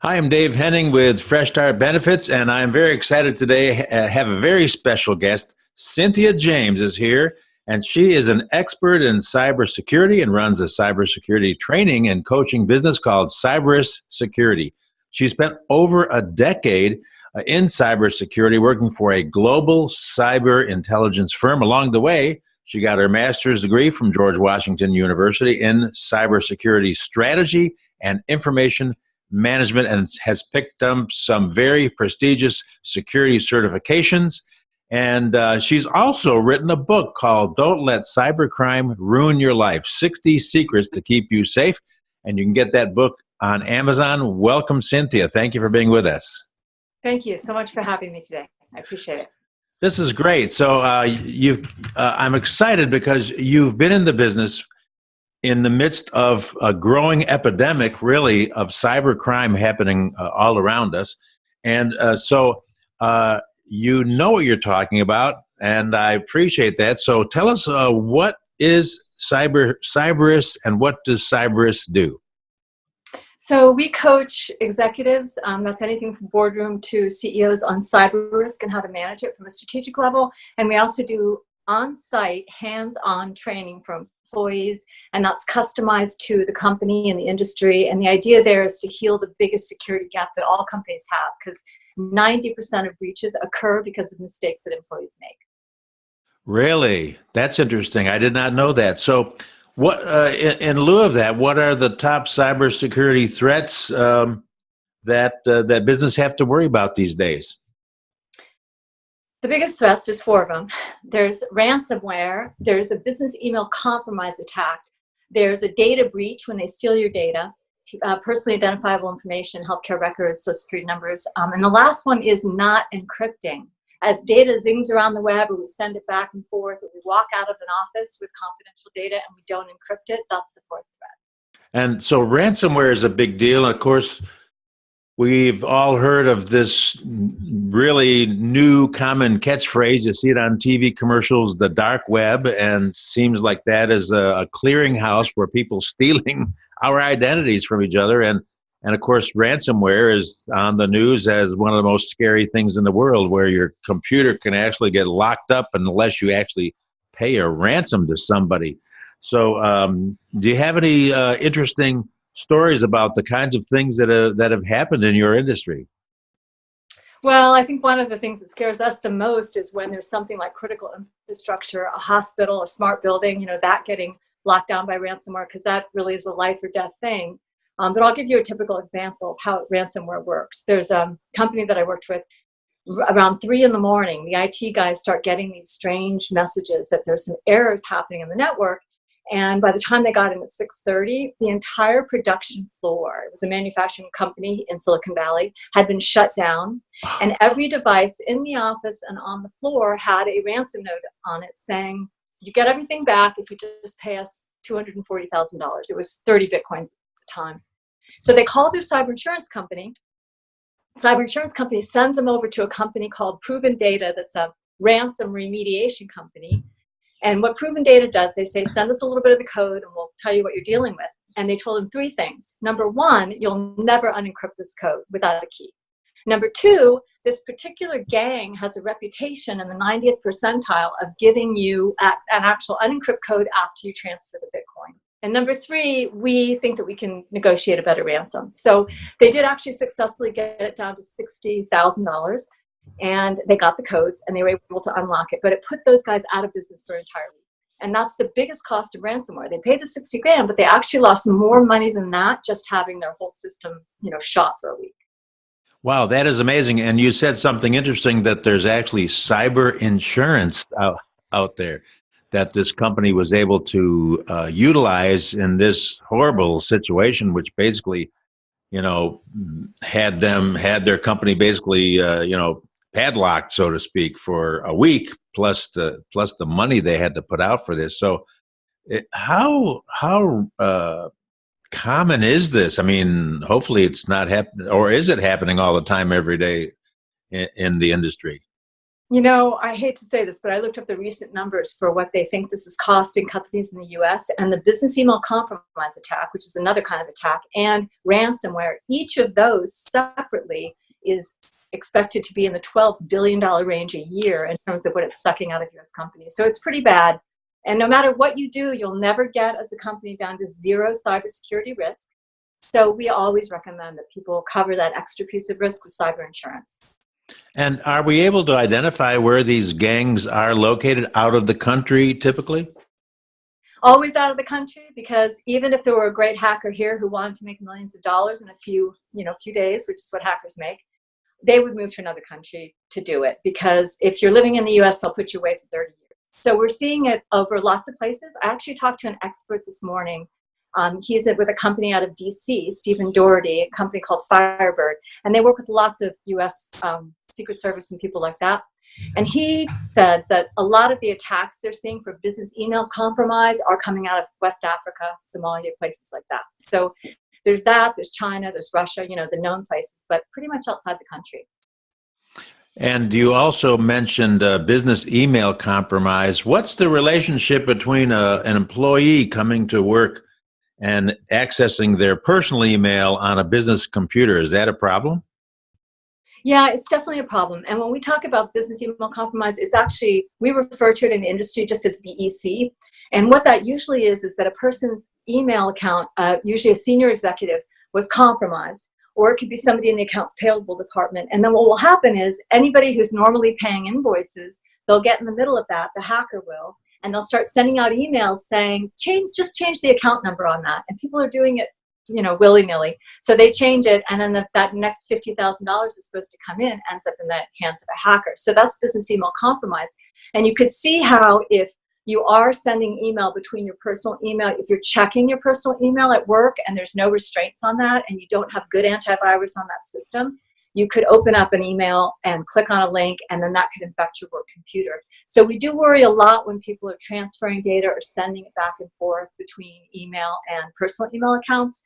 Hi, I'm Dave Henning with Freshstart Benefits, and I'm very excited today. Have a very special guest. Cynthia James is here, and she is an expert in cybersecurity and runs a cybersecurity training and coaching business called Cyberus Security. She spent over a decade in cybersecurity, working for a global cyber intelligence firm. Along the way, she got her master's degree from George Washington University in cybersecurity strategy and information management, and has picked up some very prestigious security certifications. And she's also written a book called Don't Let Cybercrime Ruin Your Life, 60 Secrets to Keep You Safe. And you can get that book on Amazon. Welcome, Cynthia. Thank you for being with us. Thank you so much for having me today. I appreciate it. This is great. So I'm excited because you've been in the business in the midst of a growing epidemic, really, of cybercrime happening all around us. And you know what you're talking about, and I appreciate that. So tell us, what is Cyberus, and what does Cyberus do? So we coach executives, that's anything from boardroom to CEOs, on cyber risk and how to manage it from a strategic level. And we also do on-site, hands-on training for employees, and that's customized to the company and the industry. And the idea there is to heal the biggest security gap that all companies have, because 90% of breaches occur because of mistakes that employees make. Really? That's interesting. I did not know that. So what, in lieu of that, what are the top cybersecurity threats that business have to worry about these days? The biggest threats, there's four of them. There's ransomware, there's a business email compromise attack, there's a data breach when they steal your data, personally identifiable information, healthcare records, social security numbers, and the last one is not encrypting. As data zings around the web, or we send it back and forth, or we walk out of an office with confidential data and we don't encrypt it, that's the fourth threat. And so ransomware is a big deal. Of course, we've all heard of this really new common catchphrase. You see it on TV commercials, the dark web, and seems like that is a clearinghouse for people stealing our identities from each other. And of course, ransomware is on the news as one of the most scary things in the world, where your computer can actually get locked up unless you actually pay a ransom to somebody. So do you have any interesting stories about the kinds of things that have happened in your industry? Well, I think one of the things that scares us the most is when there's something like critical infrastructure, a hospital, a smart building, that getting locked down by ransomware, because that really is a life or death thing. But I'll give you a typical example of how ransomware works. There's a company that I worked with. Around 3 in the morning, the IT guys start getting these strange messages that there's some errors happening in the network. And by the time they got in at 6:30, the entire production floor, it was a manufacturing company in Silicon Valley, had been shut down. And every device in the office and on the floor had a ransom note on it saying, you get everything back if you just pay us $240,000. It was 30 Bitcoins at the time. So they called their cyber insurance company. Cyber insurance company sends them over to a company called Proven Data, that's a ransom remediation company. And what Proven Data does, they say, send us a little bit of the code and we'll tell you what you're dealing with. And they told him 3 things. Number 1, you'll never unencrypt this code without a key. Number 2, this particular gang has a reputation in the 90th percentile of giving you an actual unencrypt code after you transfer the Bitcoin. And number 3, we think that we can negotiate a better ransom. So they did actually successfully get it down to $60,000. And they got the codes and they were able to unlock it, but it put those guys out of business for entirely. And that's the biggest cost of ransomware. They paid the 60 grand, but they actually lost more money than that just having their whole system, shot for a week. Wow, that is amazing. And you said something interesting, that there's actually cyber insurance out there that this company was able to utilize in this horrible situation, which basically, had their company basically, padlocked, so to speak, for a week, plus the money they had to put out for this. So how common is this? I mean, hopefully it's not happening, or is it happening all the time, every day in the industry? You know, I hate to say this, but I looked up the recent numbers for what they think this is costing companies in the US, and the business email compromise attack, which is another kind of attack, and ransomware, each of those separately is expected to be in the $12 billion range a year in terms of what it's sucking out of US companies. So it's pretty bad. And no matter what you do, you'll never get as a company down to zero cybersecurity risk. So we always recommend that people cover that extra piece of risk with cyber insurance. And are we able to identify where these gangs are located out of the country typically? Always out of the country, because even if there were a great hacker here who wanted to make millions of dollars in a few days, which is what hackers make, they would move to another country to do it. Because if you're living in the US, they'll put you away for 30 years. So we're seeing it over lots of places. I actually talked to an expert this morning. He's with a company out of DC, Stephen Doherty, a company called Firebird, and they work with lots of US Secret Service and people like that. And he said that a lot of the attacks they're seeing for business email compromise are coming out of West Africa, Somalia, places like that. So there's that, there's China, there's Russia, the known places, but pretty much outside the country. And you also mentioned business email compromise. What's the relationship between an employee coming to work and accessing their personal email on a business computer? Is that a problem? Yeah, it's definitely a problem. And when we talk about business email compromise, it's actually, we refer to it in the industry just as BEC. And what that usually is that a person's email account, usually a senior executive, was compromised. Or it could be somebody in the accounts payable department. And then what will happen is anybody who's normally paying invoices, they'll get in the middle of that, the hacker will, and they'll start sending out emails saying, just change the account number on that. And people are doing it, willy-nilly. So they change it, and then that next $50,000 is supposed to come in, ends up in the hands of a hacker. So that's business email compromise. And you could see how if you are sending email between your personal email, if you're checking your personal email at work and there's no restraints on that and you don't have good antivirus on that system, you could open up an email and click on a link, and then that could infect your work computer. So we do worry a lot when people are transferring data or sending it back and forth between email and personal email accounts.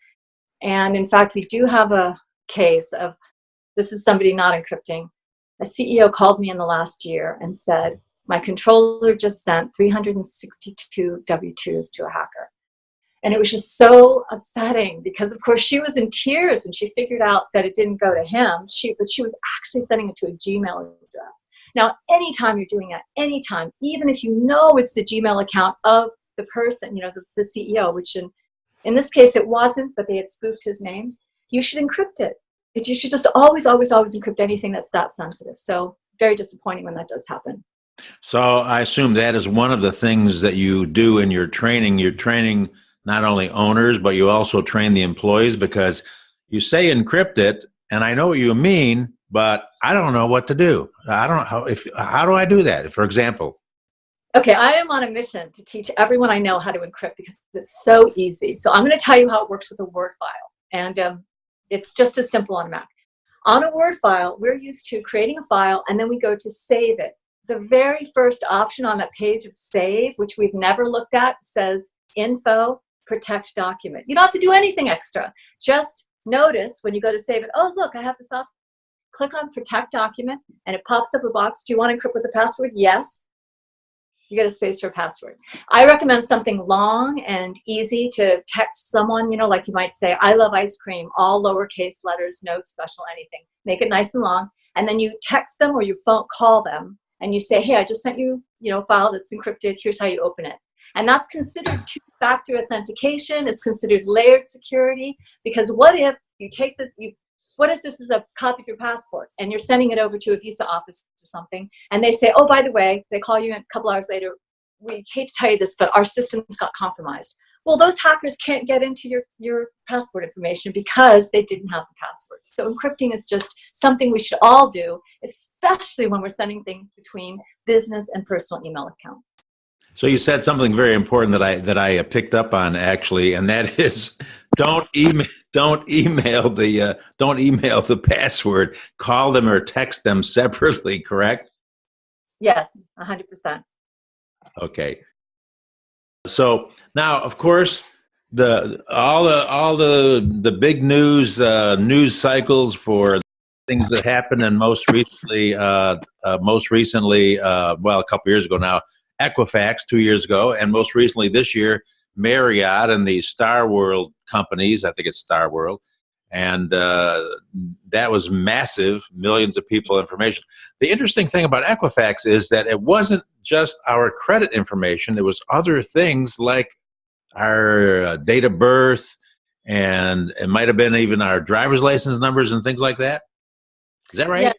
And in fact, we do have a case of, this is somebody not encrypting. A CEO called me in the last year and said, my controller just sent 362 W-2s to a hacker. And it was just so upsetting because, of course, she was in tears when she figured out that it didn't go to him, but she was actually sending it to a Gmail address. Now, anytime you're doing that, anytime, even if you know it's the Gmail account of the person, the CEO, which in this case it wasn't, but they had spoofed his name, you should encrypt it. You should just always, always, always encrypt anything that's that sensitive. So very disappointing when that does happen. So I assume that is one of the things that you do in your training. You're training not only owners, but you also train the employees, because you say encrypt it, and I know what you mean, but I don't know what to do. I don't know how do I do that, for example? Okay, I am on a mission to teach everyone I know how to encrypt because it's so easy. So I'm going to tell you how it works with a Word file. And it's just as simple on a Mac. On a Word file, we're used to creating a file, and then we go to save it. The very first option on that page of save, which we've never looked at, says info, protect document. You don't have to do anything extra. Just notice when you go to save it, oh, look, I have this off. Click on protect document, and it pops up a box. Do you want to encrypt with a password? Yes. You get a space for a password. I recommend something long and easy to text someone, like you might say, I love ice cream, all lowercase letters, no special anything. Make it nice and long. And then you text them or you call them, and you say, hey, I just sent you, a file that's encrypted. Here's how you open it. And that's considered two-factor authentication. It's considered layered security, because what if you take this, what if this is a copy of your passport and you're sending it over to a visa office or something, and they say, oh, by the way, they call you a couple hours later, we hate to tell you this, but our systems got compromised. Well, those hackers can't get into your passport information because they didn't have the password. So encrypting is just something we should all do, especially when we're sending things between business and personal email accounts. So you said something very important that I picked up on, actually, and that is don't email the password. Call them or text them separately. Correct? Yes, 100%. Okay. So now, of course, all the big news cycles for things that happened, and most recently, well, a couple years ago now, Equifax 2 years ago, and most recently this year, Marriott and the Star World companies. I think it's Star World, and that was massive, millions of people information. The interesting thing about Equifax is that it wasn't just our credit information; it was other things like our date of birth, and it might have been even our driver's license numbers and things like that. Is that right? Yeah,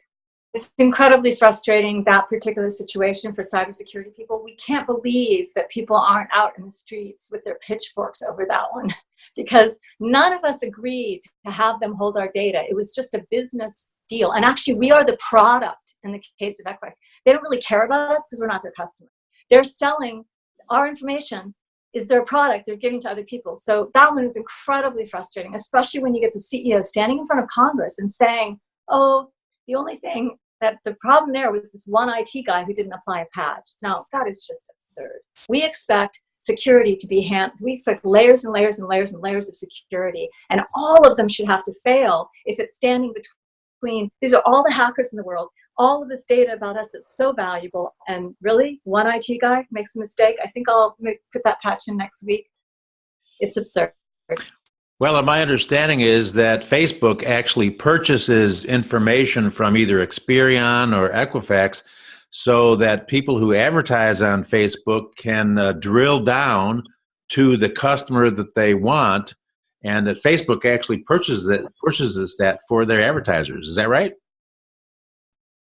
it's incredibly frustrating, that particular situation for cybersecurity people. We can't believe that people aren't out in the streets with their pitchforks over that one, because none of us agreed to have them hold our data. It was just a business deal. And actually, we are the product in the case of Equifax. They don't really care about us because we're not their customer. They're selling our information, is their product they're giving to other people. So that one is incredibly frustrating, especially when you get the CEO standing in front of Congress and saying, oh, the only thing that the problem there was this one IT guy who didn't apply a patch. Now, that is just absurd. We expect security to be we expect layers and layers and layers and layers of security, and all of them should have to fail if it's standing between, these are all the hackers in the world, all of this data about us that's so valuable, and really, one IT guy makes a mistake. I think I'll put that patch in next week. It's absurd. Well, my understanding is that Facebook actually purchases information from either Experian or Equifax so that people who advertise on Facebook can drill down to the customer that they want, and that Facebook actually purchases that for their advertisers. Is that right?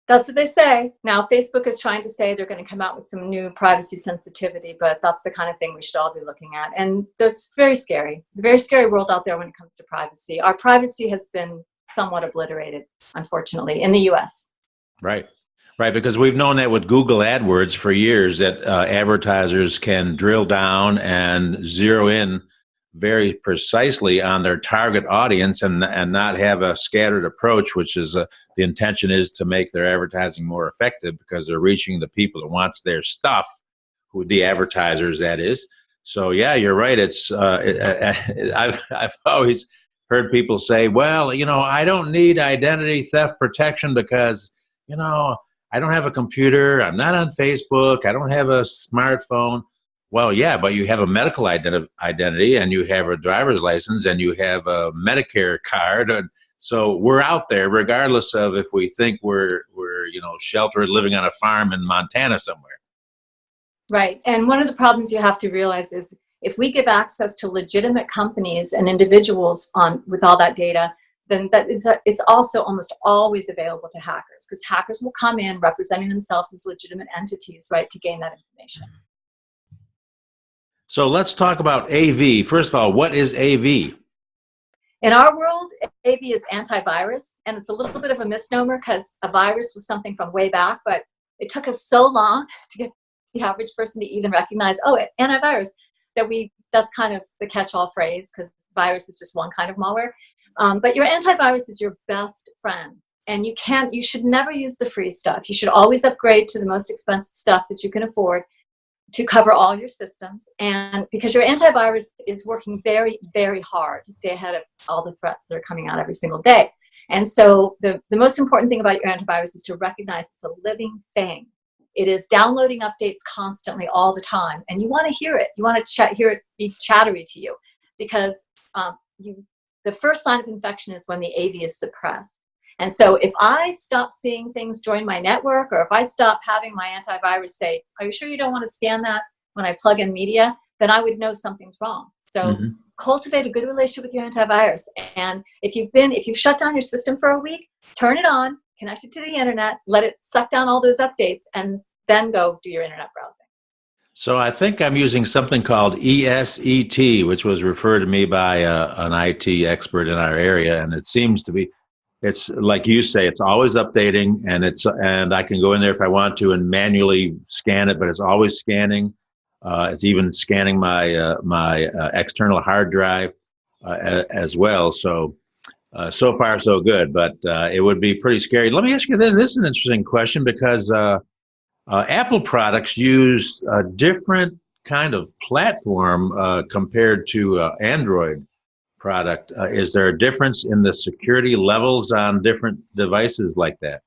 That's what they say. Now, Facebook is trying to say they're going to come out with some new privacy sensitivity, but that's the kind of thing we should all be looking at. And that's very scary. It's a very scary world out there when it comes to privacy. Our privacy has been somewhat obliterated, unfortunately, in the US. Right. Right, because we've known that with Google AdWords for years, that advertisers can drill down and zero in very precisely on their target audience and not have a scattered approach, which is the intention is to make their advertising more effective because they're reaching the people that wants their stuff, who the advertisers, that is. So yeah, you're right. It's I've always heard people say, well, I don't need identity theft protection because, I don't have a computer, I'm not on Facebook, I don't have a smartphone. Well, yeah, but you have a medical identity, and you have a driver's license, and you have a Medicare card. And so we're out there, regardless of if we think we're sheltered, living on a farm in Montana somewhere. Right. And one of the problems you have to realize is if we give access to legitimate companies and individuals with all that data, then it's also almost always available to hackers, because hackers will come in representing themselves as legitimate entities, right, to gain that information. So let's talk about AV. First of all, what is AV? In our world, AV is antivirus, and it's a little bit of a misnomer because a virus was something from way back, but it took us so long to get the average person to even recognize, oh, antivirus, that's kind of the catch-all phrase, because virus is just one kind of malware. But your antivirus is your best friend, and you should never use the free stuff. You should always upgrade to the most expensive stuff that you can afford to cover all your systems, and because your antivirus is working very, very hard to stay ahead of all the threats that are coming out every single day. And so the most important thing about your antivirus is to recognize it's a living thing. It is downloading updates constantly all the time, and you want to hear it. You want to hear it be chattery to you, because the first sign of infection is when the AV is suppressed. And so if I stop seeing things join my network, or if I stop having my antivirus say, are you sure you don't want to scan that when I plug in media, then I would know something's wrong. So cultivate a good relationship with your antivirus. And if you've shut down your system for a week, turn it on, connect it to the internet, let it suck down all those updates, and then go do your internet browsing. So I think I'm using something called ESET, which was referred to me by an IT expert in our area, and it seems to be, it's like you say, it's always updating, and I can go in there if I want to and manually scan it, but it's always scanning. It's even scanning my external hard drive as well. So so far so good, but it would be pretty scary. Let me ask you this. This is an interesting question, because Apple products use a different kind of platform compared to Android product. Is there a difference in the security levels on different devices like that?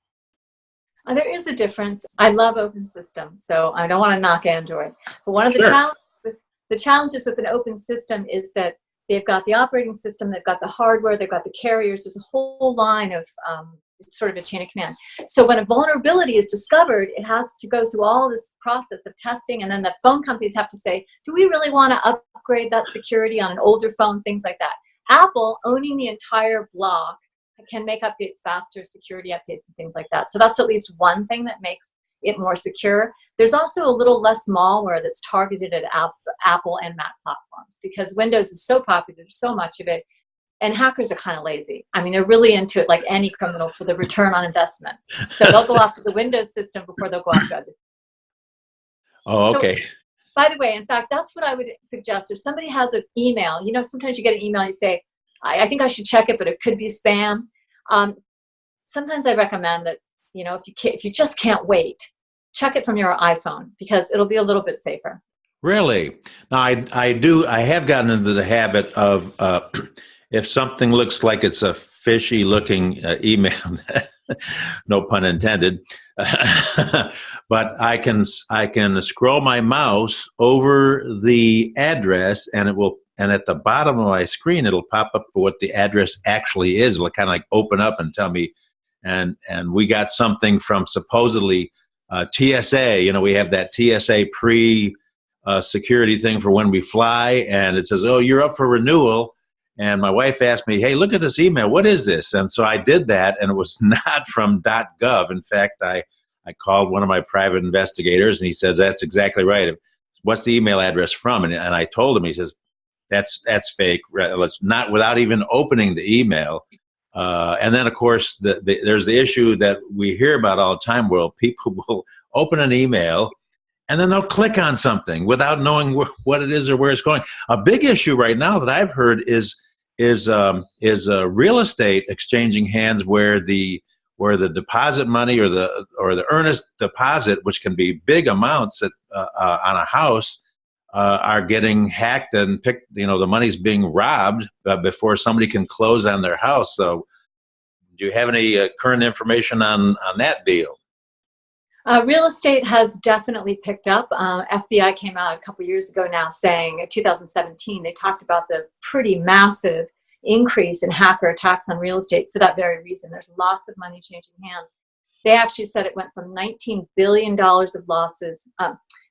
There is a difference. I love open systems, so I don't want to knock Android. But one of the challenges with an open system is that they've got the operating system, they've got the hardware, they've got the carriers. There's a whole line of sort of a chain of command. So when a vulnerability is discovered, it has to go through all this process of testing, and then the phone companies have to say, do we really want to upgrade that security on an older phone, things like that. Apple, owning the entire block, can make updates faster, security updates and things like that. So that's at least one thing that makes it more secure. There's also a little less malware that's targeted at Apple and Mac platforms, because Windows is so popular, there's so much of it, and hackers are kind of lazy. I mean, they're really into it, like any criminal, for the return on investment. So they'll go after the Windows system before they'll go after other. Oh, okay. So, by the way, in fact, that's what I would suggest. If somebody has an email, you know, sometimes you get an email, you say, I think I should check it, but it could be spam. Sometimes I recommend that, you know, if you just can't wait, check it from your iPhone, because it'll be a little bit safer. Really? Now, I have gotten into the habit of, if something looks like it's a fishy looking email, no pun intended, but I can scroll my mouse over the address, and and at the bottom of my screen, it'll pop up for what the address actually is. It'll kind of like open up and tell me, and we got something from supposedly TSA. You know, we have that TSA security thing for when we fly, and it says, oh, you're up for renewal. And my wife asked me, hey, look at this email. What is this? And so I did that, and it was not from .gov. In fact, I called one of my private investigators, and he said, that's exactly right. What's the email address from? And I told him, he says, that's fake. Let's not, without even opening the email. And then, of course, there's the issue that we hear about all the time, where people will open an email and then they'll click on something without knowing what it is or where it's going. A big issue right now that I've heard is real estate exchanging hands, where the deposit money or the earnest deposit, which can be big amounts on a house, are getting hacked and picked. You know, the money's being robbed before somebody can close on their house. So, do you have any current information on that deal? Real estate has definitely picked up. FBI came out a couple years ago now saying, in 2017, they talked about the pretty massive increase in hacker attacks on real estate for that very reason. There's lots of money changing hands. They actually said it went from $19 billion of losses,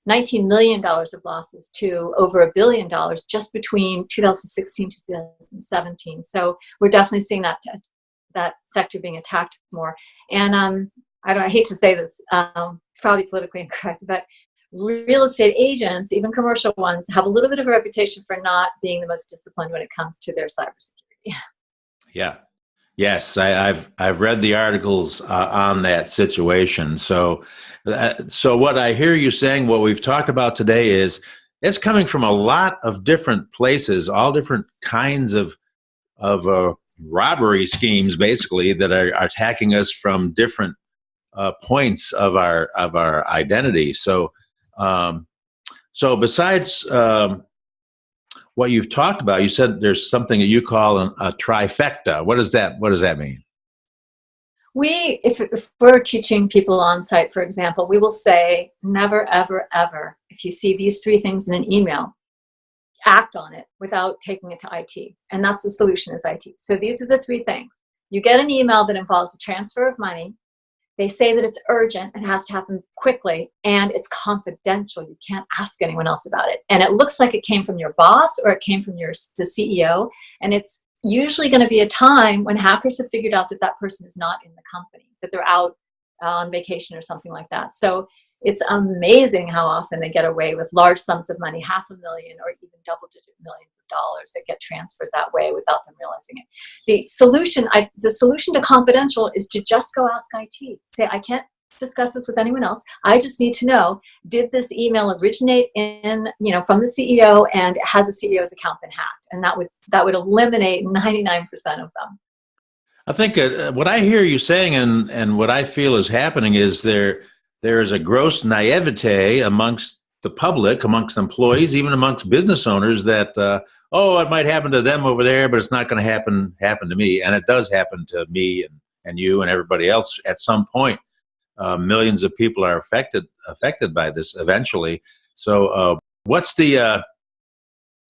$19 million of losses, to over $1 billion just between 2016 to 2017. So we're definitely seeing that sector being attacked more. And I hate to say this, it's probably politically incorrect, but real estate agents, even commercial ones, have a little bit of a reputation for not being the most disciplined when it comes to their cybersecurity. Yeah. Yes, I've read the articles on that situation. So what I hear you saying, what we've talked about today, is it's coming from a lot of different places, all different kinds of robbery schemes, basically, that are attacking us from different points of our identity. So besides what you've talked about, you said there's something that you call a trifecta. What does that mean? If we're teaching people on site, for example, we will say, never, ever, ever, if you see these three things in an email, act on it without taking it to IT. And that's the solution, is IT. So these are the three things. You get an email that involves a transfer of money. They say that it's urgent and has to happen quickly, and it's confidential. You can't ask anyone else about it. And it looks like it came from your boss or it came from the CEO. And it's usually going to be a time when hackers have figured out that that person is not in the company, that they're out on vacation or something like that. So it's amazing how often they get away with large sums of money, $500,000 or even double-digit millions of dollars that get transferred that way without them realizing it. The solution to confidential is to just go ask IT. Say, I can't discuss this with anyone else. I just need to know, did this email originate from the CEO, and has the CEO's account been hacked? And that would eliminate 99% of them. I think what I hear you saying, and what I feel is happening, is there is a gross naivete amongst the public, amongst employees, even amongst business owners, that, oh, it might happen to them over there, but it's not going to happen to me. And it does happen to me and you and everybody else at some point. Millions of people are affected by this eventually. So what's the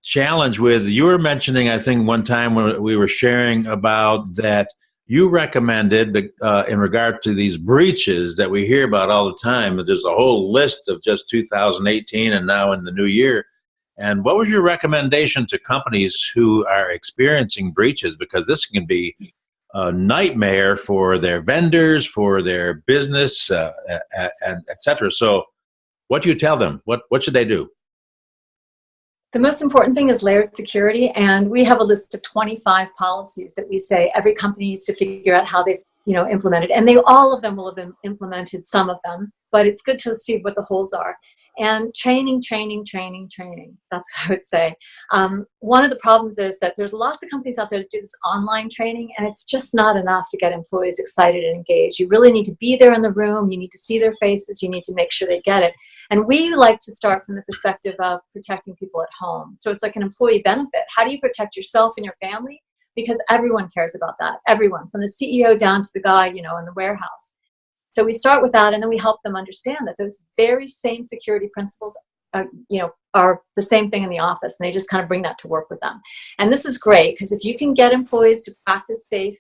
challenge with, you were mentioning, I think one time when we were sharing about that you recommended in regard to these breaches that we hear about all the time, that there's a whole list of just 2018 and now in the new year. And what was your recommendation to companies who are experiencing breaches? Because this can be a nightmare for their vendors, for their business, and et cetera. So what do you tell them? What should they do? The most important thing is layered security, and we have a list of 25 policies that we say every company needs to figure out how they've implemented, and all of them will have been implemented, some of them, but it's good to see what the holes are. And training. That's what I would say. One of the problems is that there's lots of companies out there that do this online training, and it's just not enough to get employees excited and engaged. You really need to be there in the room. You need to see their faces. You need to make sure they get it. And we like to start from the perspective of protecting people at home. So it's like an employee benefit. How do you protect yourself and your family? Because everyone cares about that. Everyone, from the CEO down to the guy, in the warehouse. So we start with that, and then we help them understand that those very same security principles, are the same thing in the office, and they just kind of bring that to work with them. And this is great because if you can get employees to practice safe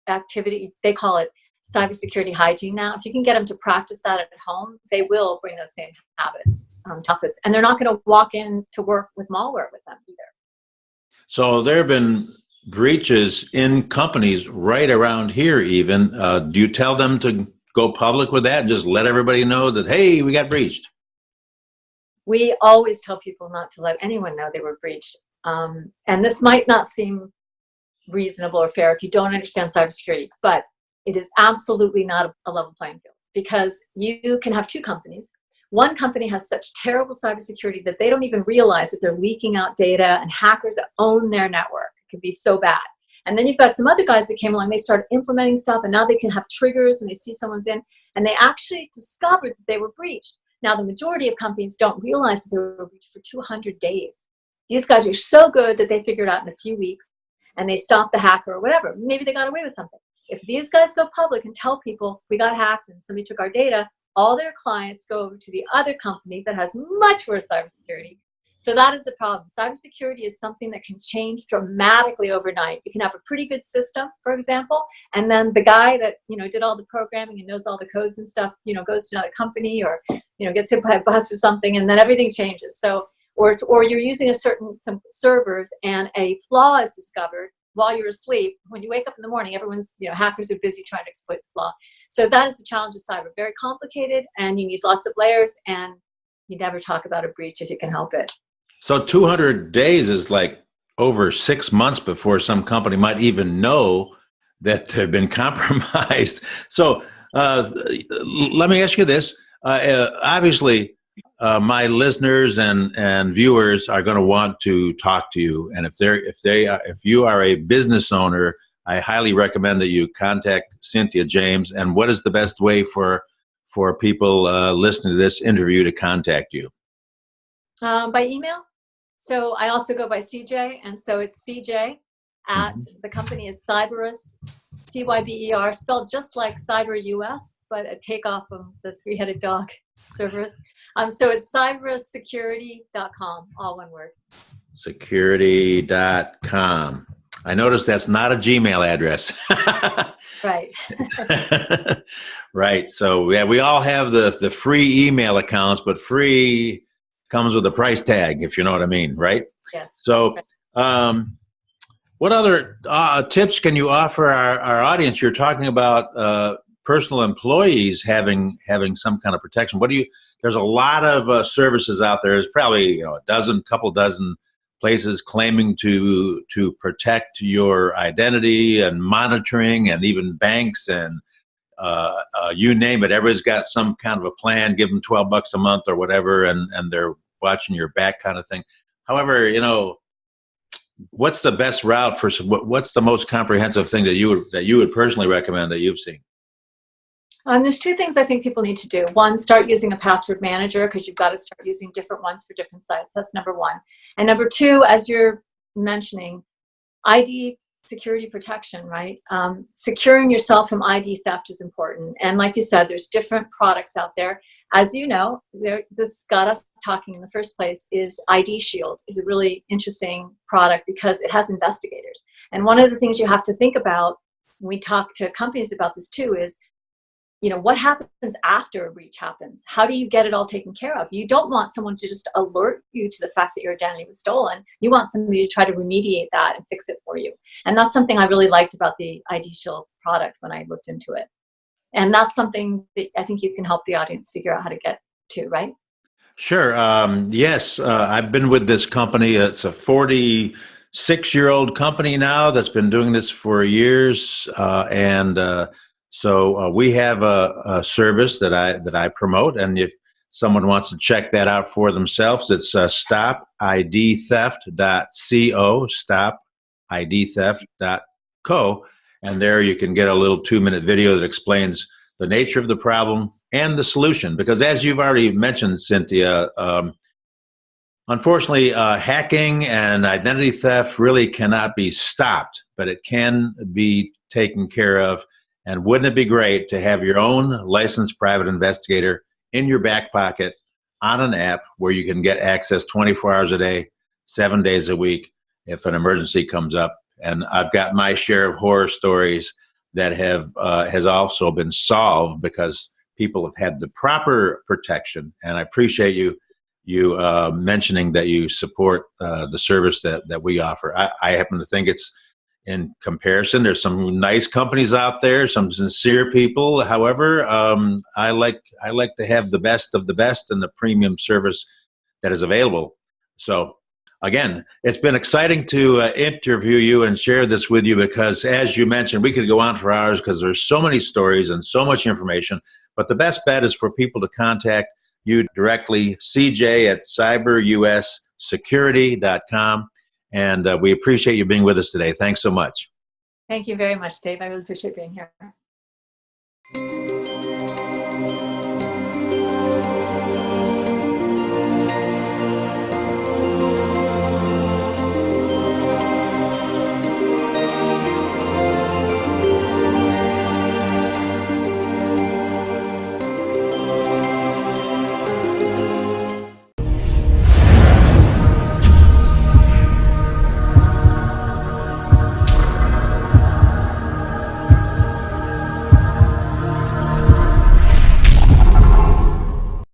activity, they call it cybersecurity hygiene now. If you can get them to practice that at home, they will bring those same habits to office, and they're not going to walk in to work with malware with them either. So there have been breaches in companies right around here even. Do you tell them to go public with that and just let everybody know that, hey, we got breached? We always tell people not to let anyone know they were breached. And this might not seem reasonable or fair if you don't understand cybersecurity, but it is absolutely not a level playing field, because you can have two companies. One company has such terrible cybersecurity that they don't even realize that they're leaking out data, and hackers that own their network. It can be so bad. And then you've got some other guys that came along, they started implementing stuff, and now they can have triggers when they see someone's in, and they actually discovered that they were breached. Now, the majority of companies don't realize that they were breached for 200 days. These guys are so good that they figured out in a few weeks, and they stopped the hacker or whatever. Maybe they got away with something. If these guys go public and tell people we got hacked and somebody took our data, all their clients go over to the other company that has much worse cybersecurity. So that is the problem. Cybersecurity is something that can change dramatically overnight. You can have a pretty good system, for example, and then the guy that did all the programming and knows all the codes and stuff, goes to another company or gets hit by a bus or something, and then everything changes. So, or you're using some servers and a flaw is discovered while you're asleep. When you wake up in the morning, everyone's hackers are busy trying to exploit the flaw. So that is the challenge of cyber. Very complicated, and you need lots of layers, and you never talk about a breach if you can help it. So 200 days is like over 6 months before some company might even know that they've been compromised. So let me ask you this. Obviously, my listeners and viewers are going to want to talk to you. And if you are a business owner, I highly recommend that you contact Cynthia James. And what is the best way for people listening to this interview to contact you? By email. So I also go by CJ, and so it's CJ at the company is Cyberus, C-Y-B-E-R, spelled just like Cyber US, but a takeoff of the three-headed dog, Cerberus. So it's cyberussecurity.com, all one word. Security.com. I noticed that's not a Gmail address. Right. Right. So yeah, we all have the free email accounts, but free comes with a price tag, if you know what I mean, right? Yes. So what other tips can you offer our audience? You're talking about personal employees having some kind of protection. There's a lot of services out there. There's probably a couple dozen places claiming to protect your identity and monitoring, and even banks and you name it. Everybody's got some kind of a plan. Give them $12 a month or whatever, and they're watching your back, kind of thing. However, what's the best route for what's the most comprehensive thing that you would personally recommend that you've seen? There's two things I think people need to do. One, start using a password manager, because you've got to start using different ones for different sites. That's number one. And number two, as you're mentioning, ID security protection, right? Securing yourself from ID theft is important. And like you said, there's different products out there. As you know, this got us talking in the first place, is ID Shield is a really interesting product because it has investigators. And one of the things you have to think about when we talk to companies about this too is, what happens after a breach happens? How do you get it all taken care of? You don't want someone to just alert you to the fact that your identity was stolen. You want somebody to try to remediate that and fix it for you. And that's something I really liked about the ID Shield product when I looked into it. And that's something that I think you can help the audience figure out how to get to, right? Sure. Yes, I've been with this company. It's a 46-year-old company now that's been doing this for years, So we have a service that I promote, and if someone wants to check that out for themselves, it's stopidtheft.co, stopidtheft.co, and there you can get a little 2-minute video that explains the nature of the problem and the solution. Because as you've already mentioned, Cynthia, unfortunately, hacking and identity theft really cannot be stopped, but it can be taken care of. And wouldn't it be great to have your own licensed private investigator in your back pocket on an app where you can get access 24 hours a day, 7 days a week if an emergency comes up? And I've got my share of horror stories that has also been solved because people have had the proper protection. And I appreciate you mentioning that you support the service that we offer. I happen to think it's, in comparison, there's some nice companies out there, some sincere people. However, I like to have the best of the best and the premium service that is available. So again, it's been exciting to interview you and share this with you because, as you mentioned, we could go on for hours because there's so many stories and so much information. But the best bet is for people to contact you directly, CJ at cyberussecurity.com. And we appreciate you being with us today. Thanks so much. Thank you very much, Dave. I really appreciate being here.